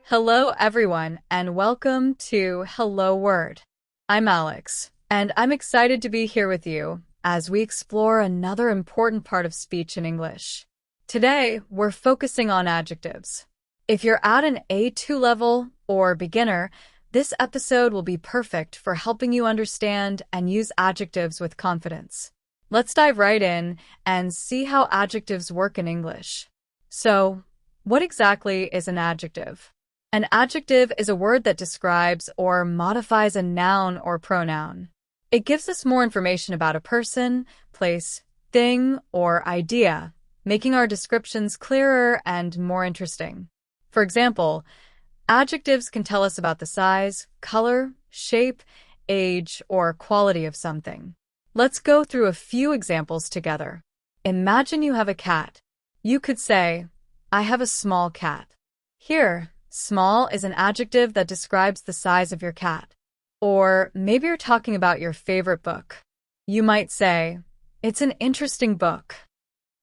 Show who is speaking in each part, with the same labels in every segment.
Speaker 1: Hello, everyone, and welcome to Hello Word. I'm Alex, and I'm excited to be here with you as we explore another important part of speech in English. Today, we're focusing on adjectives. If you're at an A2 level or beginner, this episode will be perfect for helping you understand and use adjectives with confidence. Let's dive right in and see how adjectives work in English. So, what exactly is an adjective? An adjective is a word that describes or modifies a noun or pronoun. It gives us more information about a person, place, thing, or idea, making our descriptions clearer and more interesting. For example, adjectives can tell us about the size, color, shape, age, or quality of something. Let's go through a few examples together. Imagine you have a cat. You could say, I have a small cat. Here, small is an adjective that describes the size of your cat. Or maybe you're talking about your favorite book. You might say, it's an interesting book.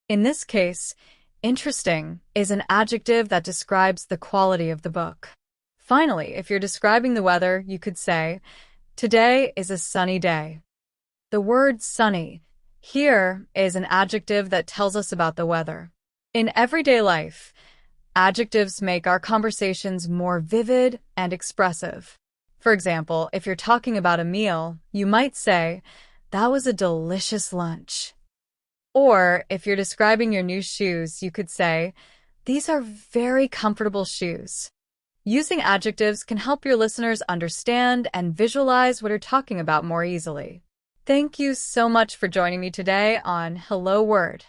Speaker 1: In this case, interesting is an adjective that describes the quality of the book. Finally, if you're describing the weather, you could say, today is a sunny day. The word sunny here is an adjective that tells us about the weather. In everyday life, adjectives make our conversations more vivid and expressive. For example, if you're talking about a meal, you might say, that was a delicious lunch. Or if you're describing your new shoes, you could say, these are very comfortable shoes. Using adjectives can help your listeners understand and visualize what you're talking about more easily. Thank you so much for joining me today on Hello Word.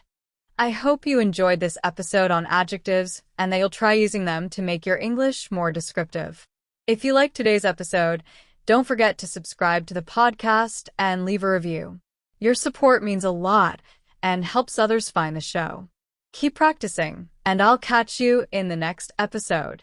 Speaker 1: I hope you enjoyed this episode on adjectives and that you'll try using them to make your English more descriptive. If you liked today's episode, don't forget to subscribe to the podcast and leave a review. Your support means a lot and helps others find the show. Keep practicing, and I'll catch you in the next episode.